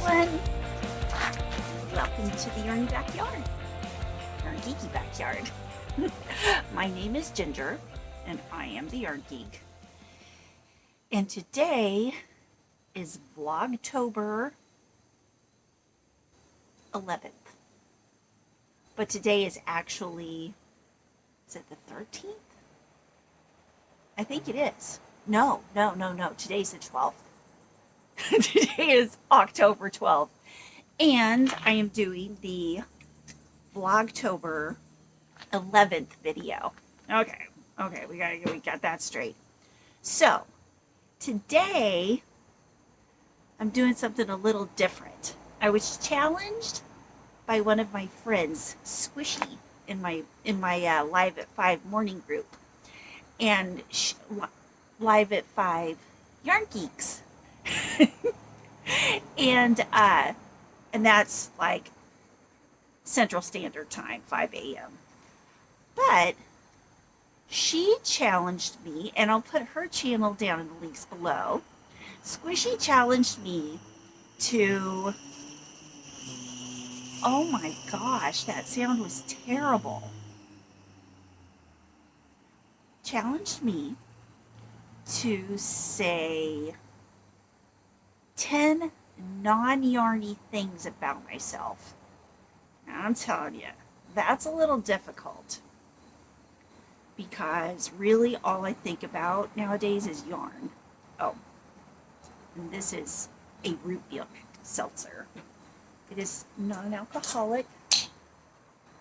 everyone. Welcome to the Yarny Backyard, Yarn Geeky Backyard. My name is Ginger, and I am the Yarn Geek. And today is Vlogtober 11th. But today is actually, is it the 13th? I think it is. No. Today's the 12th. Today is October 12th. And I am doing the Vlogtober 11th video. Okay, we got that straight. So, today, I'm doing something a little different. I was challenged by one of my friends, Squishy, in my Live at 5 morning group. And Live at 5 Yarn Geeks. and that's like Central Standard Time, 5 a.m. But she challenged me, and I'll put her channel down in the links below. Squishy challenged me to, oh my gosh, that sound was terrible. Challenged me to say 10 non-yarny things about myself. Now, I'm telling you, that's a little difficult because really all I think about nowadays is yarn. Oh, and this is a root beer seltzer. It is non-alcoholic,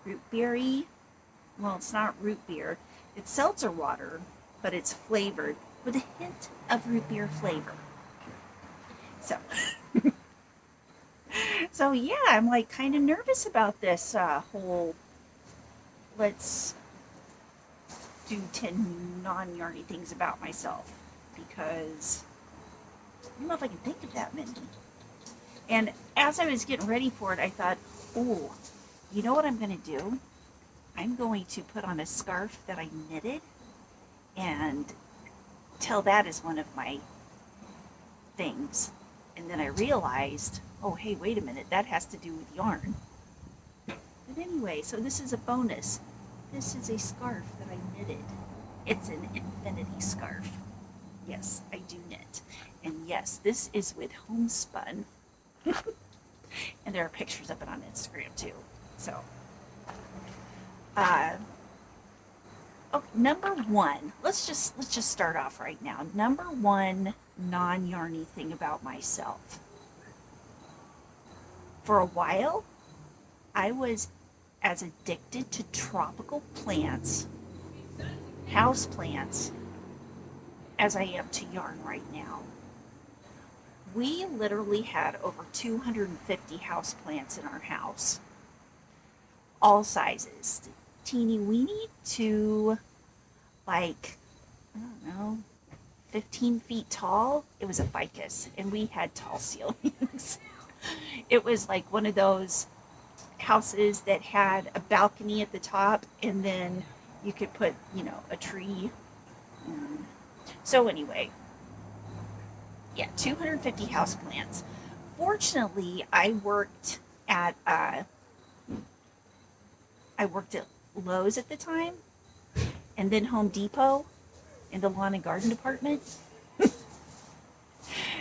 root beery. Well, it's not root beer. It's seltzer water, but it's flavored with a hint of root beer flavor. So yeah, I'm like kind of nervous about this whole let's do 10 non-yarny things about myself, because I don't know if I can think of that many. And as I was getting ready for it, I thought, oh, you know what I'm going to do? I'm going to put on a scarf that I knitted and tell that as one of my things. And then I realized, oh, hey, wait a minute, that has to do with yarn. But anyway, so this is a bonus. This is a scarf that I knitted. It's an infinity scarf. Yes, I do knit. And yes, this is with homespun. And there are pictures of it on Instagram too. So, okay, number one. Let's just start off right now. Number one non-yarny thing about myself. For a while, I was as addicted to tropical plants, house plants, as I am to yarn right now. We literally had over 250 house plants in our house. All sizes. Teeny weeny to like, I don't know, 15 feet tall. It was a ficus, and we had tall ceilings. It was like one of those houses that had a balcony at the top, and then you could put, a tree. So anyway, yeah, 250 houseplants. Fortunately, I worked at Lowe's at the time, and then Home Depot in the lawn and garden department.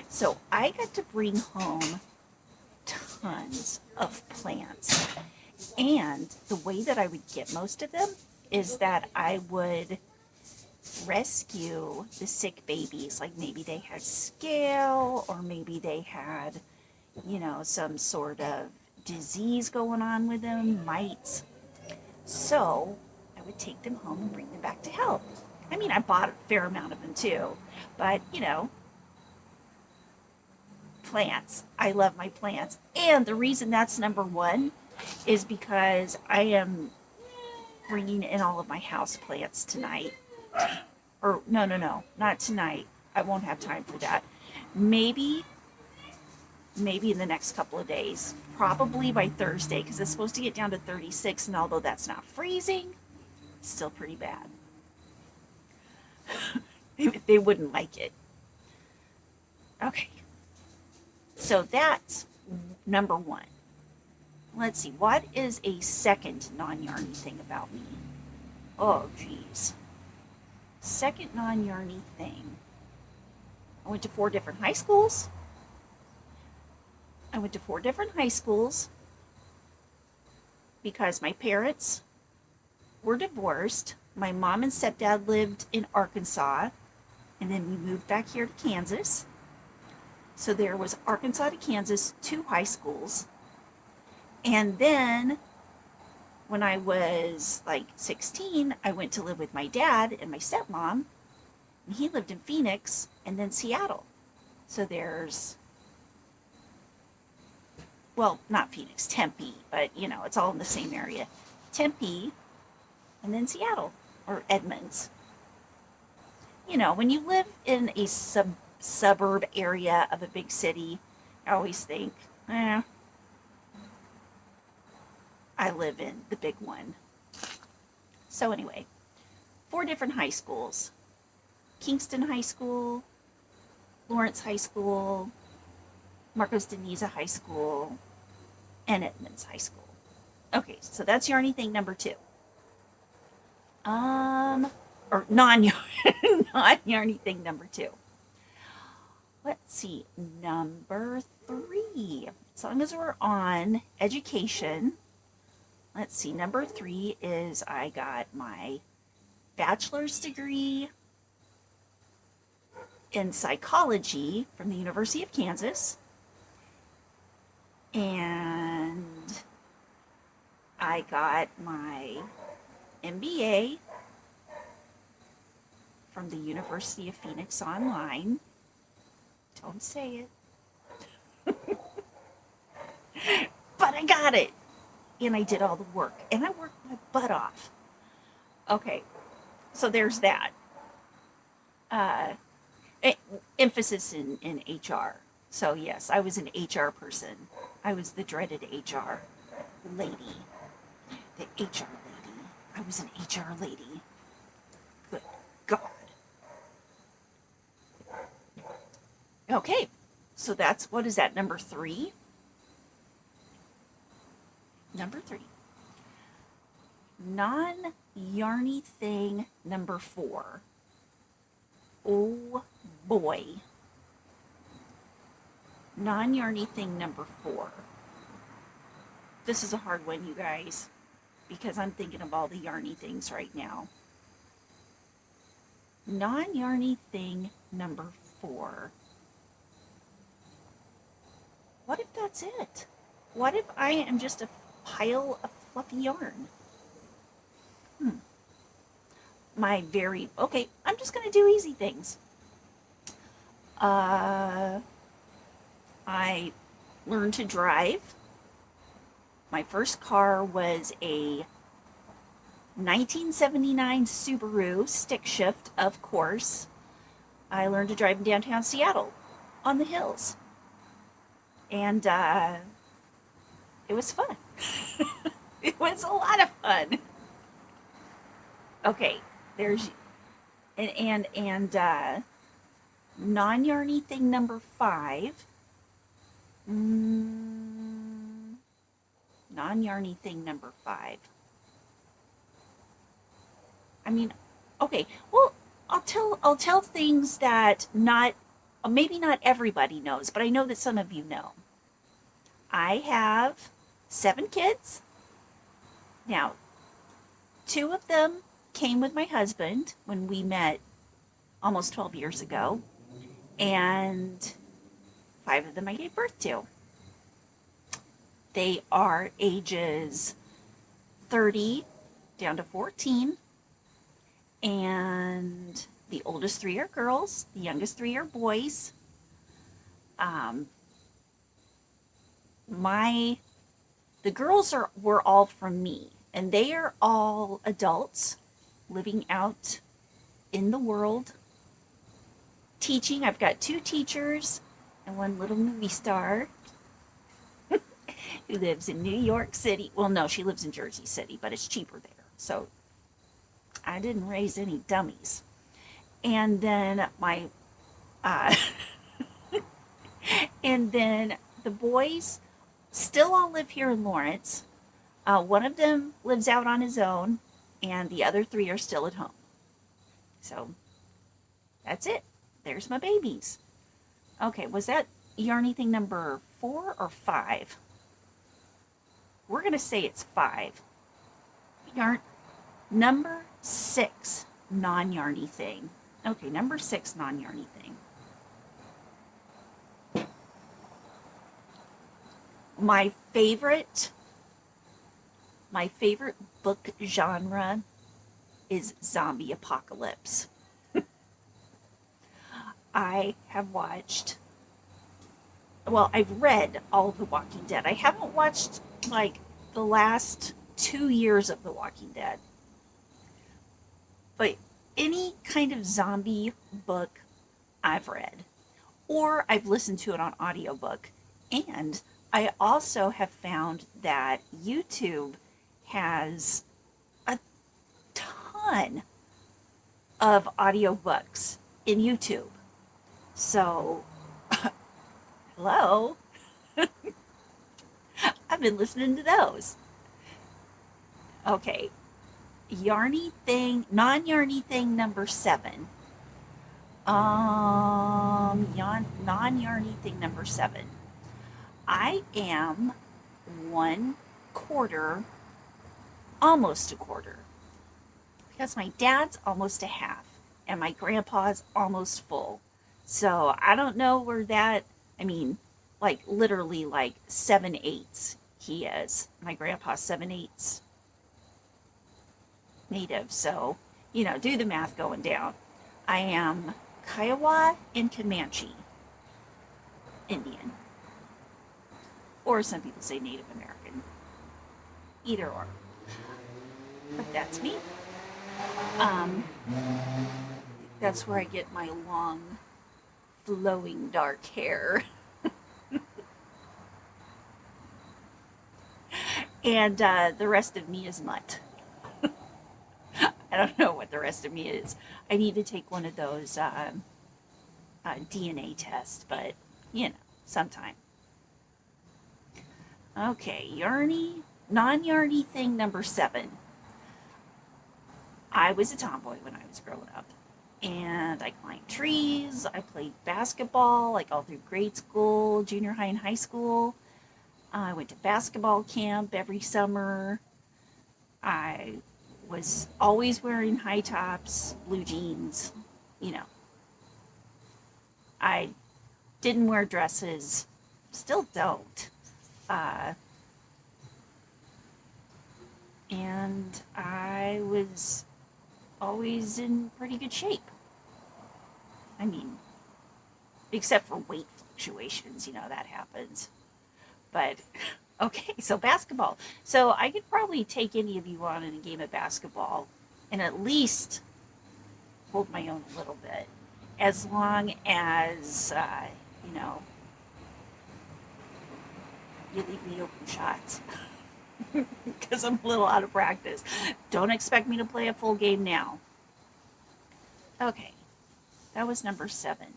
So I got to bring home tons of plants. And the way that I would get most of them is that I would rescue the sick babies. Like maybe they had scale, or maybe they had, some sort of disease going on with them, mites. So I would take them home and bring them back to health. I mean, I bought a fair amount of them too, but plants. I love my plants. And the reason that's number one is because I am bringing in all of my house plants tonight. Or no, not tonight. I won't have time for that. Maybe in the next couple of days. Probably by Thursday, because it's supposed to get down to 36, and although that's not freezing, it's still pretty bad. They wouldn't like it. Okay. So that's number one. Let's see, what is a second non-yarny thing about me? Oh, geez. Second non-yarny thing. I went to 4 different high schools. Because my parents were divorced. My mom and stepdad lived in Arkansas, and then we moved back here to Kansas. So there was Arkansas to Kansas, 2 high schools. And then when I was like 16, I went to live with my dad and my stepmom, and he lived in Phoenix and then Seattle. So there's, well, not Phoenix, Tempe, but you know, it's all in the same area. Tempe and then Seattle, or Edmonds. You know, when you live in a suburb area of a big city, I always think, I live in the big one. So anyway, 4 different high schools. Kingston High School, Lawrence High School, Marcos de Niza High School, and Edmonds High School. Okay, so that's yarny thing number 2. Or non-yarny thing number 2. Let's see, number 3. As long as we're on education, let's see, number 3 is I got my bachelor's degree in psychology from the University of Kansas. And I got my MBA from the University of Phoenix online. Don't say it. But I got it. And I did all the work. And I worked my butt off. Okay. So there's that. Emphasis in HR. So yes, I was an HR person. I was the dreaded HR lady. The HR lady. I was an HR lady. Good God. Okay, so that's, what is that, number 3? Number 3. Non-yarny thing number 4. Oh boy. Non-yarny thing number 4. This is a hard one, you guys, because I'm thinking of all the yarny things right now. Non-yarny thing number 4. What if that's it? What if I am just a pile of fluffy yarn? Okay, I'm just going to do easy things. I learned to drive. My first car was a 1979 Subaru stick shift, of course. I learned to drive in downtown Seattle on the hills. And it was fun. It was a lot of fun. Okay, there's and non-yarny thing number 5. Non-yarny thing number 5. I mean, okay. Well, I'll tell things that maybe not everybody knows, but I know that some of you know. I have 7 kids. Now, 2 of them came with my husband when we met almost 12 years ago, and 5 of them I gave birth to. They are ages 30 down to 14, and the oldest 3 are girls, the youngest 3 are boys. The girls were all from me, and they are all adults living out in the world, teaching. I've got 2 teachers and 1 little movie star who lives in New York City. Well, no, she lives in Jersey City, but it's cheaper there. So I didn't raise any dummies. And then and then the boys still all live here in Lawrence. One of them lives out on his own, and the other three are still at home. So that's it. There's my babies. Okay, was that yarny thing number 4 or 5? We're going to say it's 5. Yarn number 6 non-yarny thing. Okay, number 6 non-yarny thing. My favorite book genre is zombie apocalypse. I have watched, well, I've read all of The Walking Dead. I haven't watched like the last 2 years of The Walking Dead. But any kind of zombie book I've read, or I've listened to it on audiobook. And I also have found that YouTube has a ton of audiobooks in YouTube. So, hello. I've been listening to those. Okay. Non-yarny thing number 7. Non-yarny thing number 7. I am 1/4, almost a quarter, because my dad's almost a half, and my grandpa's almost full. So I don't know where that, I mean, like literally like 7/8 he is. My grandpa's 7/8 native. So, you know, do the math going down. I am Kiowa and Comanche Indian. Or some people say Native American. Either or. But that's me. That's where I get my long, flowing dark hair. And the rest of me is mutt. I don't know what the rest of me is. I need to take one of those DNA tests, but, you know, sometime. Okay, non-yarny thing number 7. I was a tomboy when I was growing up. And I climbed trees, I played basketball, like all through grade school, junior high and high school. I went to basketball camp every summer. I was always wearing high tops, blue jeans, you know. I didn't wear dresses, still don't. And I was always in pretty good shape. I mean, except for weight fluctuations, you know, that happens. But, okay, so basketball. So I could probably take any of you on in a game of basketball and at least hold my own a little bit. As long as, you know, you leave me open shots. Because I'm a little out of practice. Don't expect me to play a full game now. Okay, that was number 7.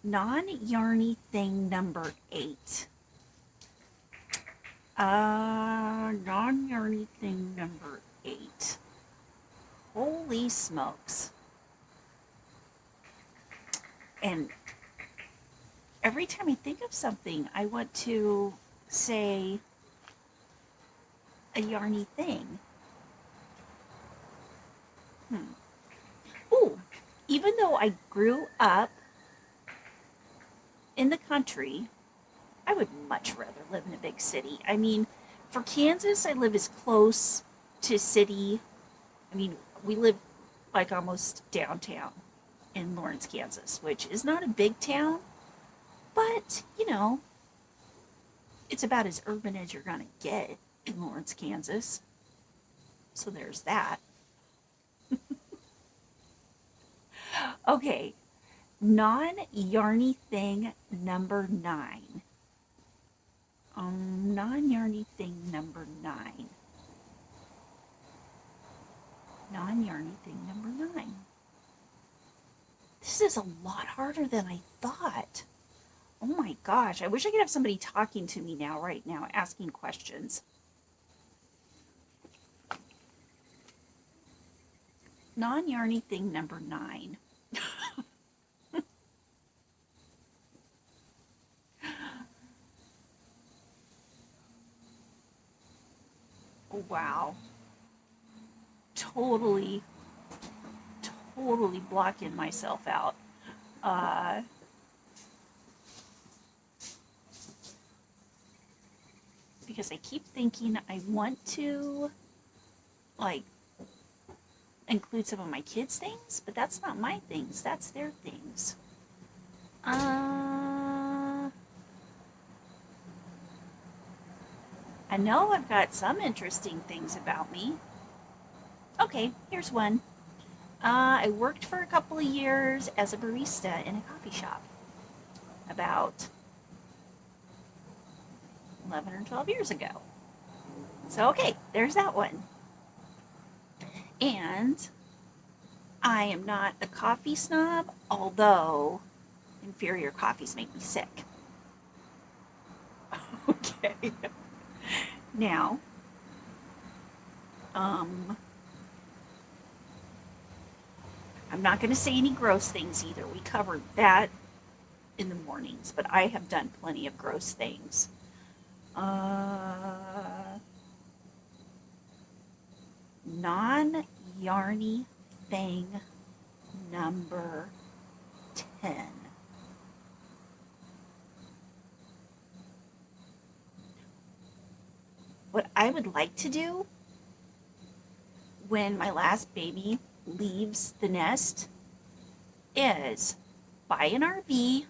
Non-yarny thing number 8. Non-yarny thing number 8. Holy smokes. And every time I think of something, I want to say a yarny thing. Ooh, even though I grew up in the country, I would much rather live in a big city. I mean, for Kansas, I live as close to city. I mean, we live like almost downtown in Lawrence, Kansas, which is not a big town, but, you know, it's about as urban as you're going to get in Lawrence, Kansas. So there's that. Okay, non-yarny thing number 9. Non-yarny thing number 9. Non-yarny thing number 9. This is a lot harder than I thought. Oh my gosh, I wish I could have somebody talking to me now, right now, asking questions. Non-Yarny thing number 9. Wow. Totally blocking myself out. Because I keep thinking I want to, like, include some of my kids' things, but that's not my things, that's their things. I know I've got some interesting things about me. Okay, here's one. I worked for a couple of years as a barista in a coffee shop. About 11 or 12 years ago. So, okay, there's that one. And I am not a coffee snob, although inferior coffees make me sick. Okay. Now, I'm not going to say any gross things either. We covered that in the mornings, but I have done plenty of gross things. Non-Yarny thing number 10. What I would like to do when my last baby leaves the nest is buy an RV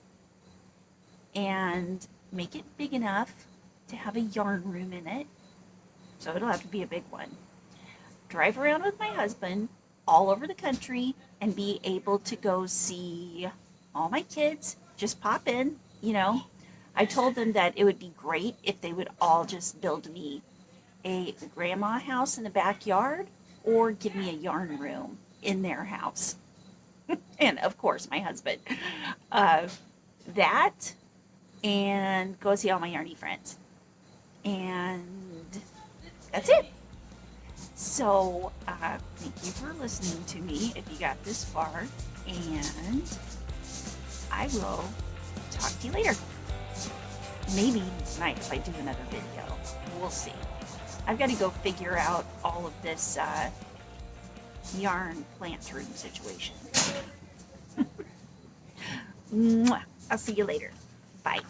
and make it big enough to have a yarn room in it. So it'll have to be a big one. Drive around with my husband all over the country and be able to go see all my kids. Just pop in, you know. I told them that it would be great if they would all just build me a grandma house in the backyard or give me a yarn room in their house. And of course, my husband. That and go see all my yarny friends. And that's it. So, thank you for listening to me if you got this far. And I will talk to you later. Maybe tonight if I do another video. We'll see. I've got to go figure out all of this yarn plant room situation. Mwah. I'll see you later. Bye.